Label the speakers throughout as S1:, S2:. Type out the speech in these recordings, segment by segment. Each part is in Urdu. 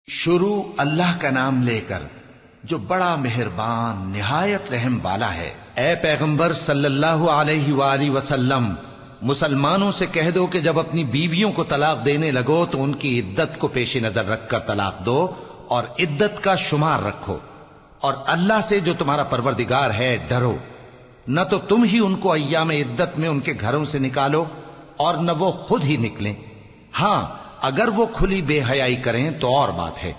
S1: شروع اللہ کا نام لے کر جو بڑا مہربان نہایت رحم والا ہے۔ اے پیغمبر صلی اللہ علیہ وآلہ وسلم، مسلمانوں سے کہہ دو کہ جب اپنی بیویوں کو طلاق دینے لگو تو ان کی عدت کو پیش نظر رکھ کر طلاق دو اور عدت کا شمار رکھو، اور اللہ سے جو تمہارا پروردگار ہے ڈرو۔ نہ تو تم ہی ان کو ایام عدت میں ان کے گھروں سے نکالو اور نہ وہ خود ہی نکلیں، ہاں اگر وہ کھلی بے حیائی کریں تو اور بات ہے،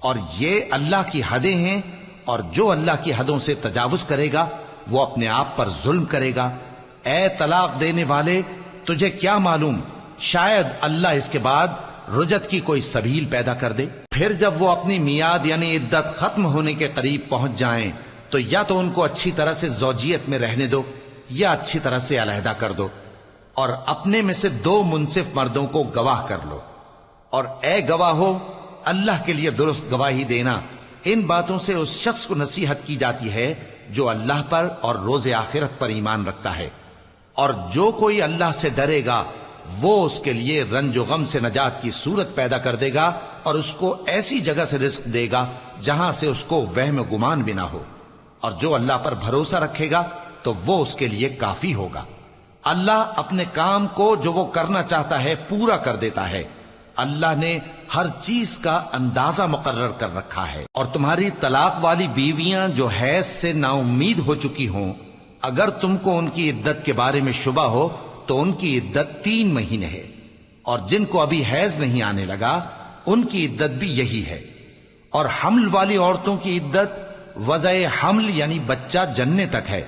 S1: اور یہ اللہ کی حدیں ہیں، اور جو اللہ کی حدوں سے تجاوز کرے گا وہ اپنے آپ پر ظلم کرے گا۔ اے طلاق دینے والے، تجھے کیا معلوم شاید اللہ اس کے بعد رجعت کی کوئی سبیل پیدا کر دے۔ پھر جب وہ اپنی میعاد یعنی عدت ختم ہونے کے قریب پہنچ جائیں تو یا تو ان کو اچھی طرح سے زوجیت میں رہنے دو یا اچھی طرح سے علیحدہ کر دو، اور اپنے میں سے 2 منصف مردوں کو گواہ کر لو، اور اے گواہو اللہ کے لیے درست گواہی دینا۔ ان باتوں سے اس شخص کو نصیحت کی جاتی ہے جو اللہ پر اور روز آخرت پر ایمان رکھتا ہے، اور جو کوئی اللہ سے ڈرے گا وہ اس کے لیے رنج و غم سے نجات کی صورت پیدا کر دے گا، اور اس کو ایسی جگہ سے رزق دے گا جہاں سے اس کو وہم و گمان بھی نہ ہو، اور جو اللہ پر بھروسہ رکھے گا تو وہ اس کے لیے کافی ہوگا۔ اللہ اپنے کام کو جو وہ کرنا چاہتا ہے پورا کر دیتا ہے۔ اللہ نے ہر چیز کا اندازہ مقرر کر رکھا ہے۔ اور تمہاری طلاق والی بیویاں جو حیض سے نا امید ہو چکی ہوں، اگر تم کو ان کی عدت کے بارے میں شبہ ہو تو ان کی عدت 3 مہینے ہے، اور جن کو ابھی حیض نہیں آنے لگا ان کی عدت بھی یہی ہے۔ اور حمل والی عورتوں کی عدت وضع حمل یعنی بچہ جننے تک ہے،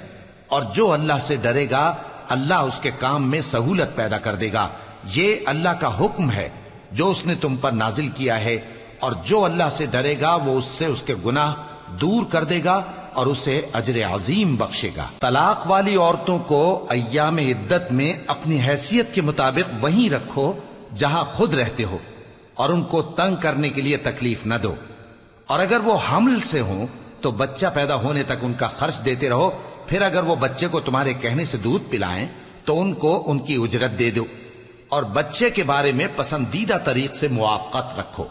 S1: اور جو اللہ سے ڈرے گا اللہ اس کے کام میں سہولت پیدا کر دے گا۔ یہ اللہ کا حکم ہے جو اس نے تم پر نازل کیا ہے، اور جو اللہ سے ڈرے گا وہ اس سے اس کے گناہ دور کر دے گا اور اسے اجر عظیم بخشے گا۔ طلاق والی عورتوں کو ایام عدت میں اپنی حیثیت کے مطابق وہیں رکھو جہاں خود رہتے ہو، اور ان کو تنگ کرنے کے لیے تکلیف نہ دو، اور اگر وہ حمل سے ہوں تو بچہ پیدا ہونے تک ان کا خرچ دیتے رہو۔ پھر اگر وہ بچے کو تمہارے کہنے سے دودھ پلائیں تو ان کو ان کی اجرت دے دو، اور بچے کے بارے میں پسندیدہ طریق سے موافقت رکھو،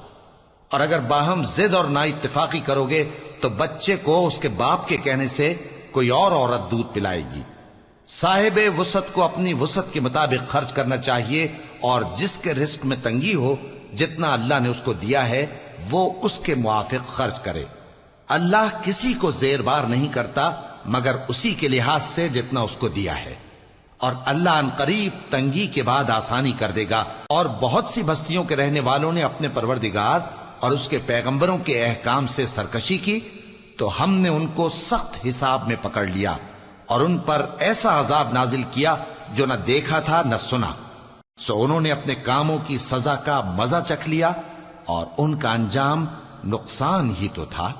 S1: اور اگر باہم ضد اور نا اتفاقی کرو گے تو بچے کو اس کے باپ کے کہنے سے کوئی اور عورت دودھ پلائے گی۔ صاحب وسعت کو اپنی وسعت کے مطابق خرچ کرنا چاہیے، اور جس کے رزق میں تنگی ہو جتنا اللہ نے اس کو دیا ہے وہ اس کے موافق خرچ کرے۔ اللہ کسی کو زیر بار نہیں کرتا مگر اسی کے لحاظ سے جتنا اس کو دیا ہے، اور اللہ ان قریب تنگی کے بعد آسانی کر دے گا۔ اور بہت سی بستیوں کے رہنے والوں نے اپنے پروردگار اور اس کے پیغمبروں کے احکام سے سرکشی کی تو ہم نے ان کو سخت حساب میں پکڑ لیا، اور ان پر ایسا عذاب نازل کیا جو نہ دیکھا تھا نہ سنا، سو انہوں نے اپنے کاموں کی سزا کا مزہ چکھ لیا، اور ان کا انجام نقصان ہی تو تھا۔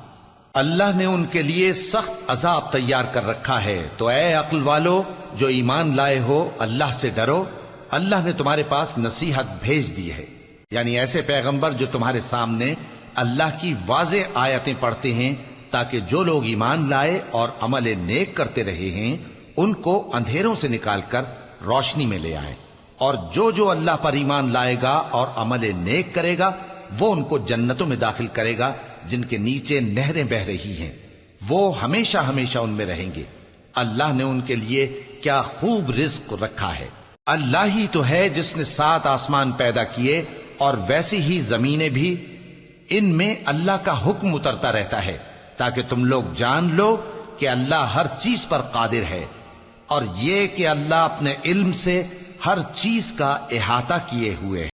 S1: اللہ نے ان کے لیے سخت عذاب تیار کر رکھا ہے۔ تو اے عقل والو جو ایمان لائے ہو، اللہ سے ڈرو۔ اللہ نے تمہارے پاس نصیحت بھیج دی ہے، یعنی ایسے پیغمبر جو تمہارے سامنے اللہ کی واضح آیتیں پڑھتے ہیں تاکہ جو لوگ ایمان لائے اور عمل نیک کرتے رہے ہیں ان کو اندھیروں سے نکال کر روشنی میں لے آئیں، اور جو اللہ پر ایمان لائے گا اور عمل نیک کرے گا وہ ان کو جنتوں میں داخل کرے گا جن کے نیچے نہریں بہ رہی ہیں، وہ ہمیشہ ہمیشہ ان میں رہیں گے۔ اللہ نے ان کے لیے کیا خوب رزق رکھا ہے۔ اللہ ہی تو ہے جس نے 7 آسمان پیدا کیے اور ویسی ہی زمینیں بھی، ان میں اللہ کا حکم اترتا رہتا ہے تاکہ تم لوگ جان لو کہ اللہ ہر چیز پر قادر ہے، اور یہ کہ اللہ اپنے علم سے ہر چیز کا احاطہ کیے ہوئے ہے۔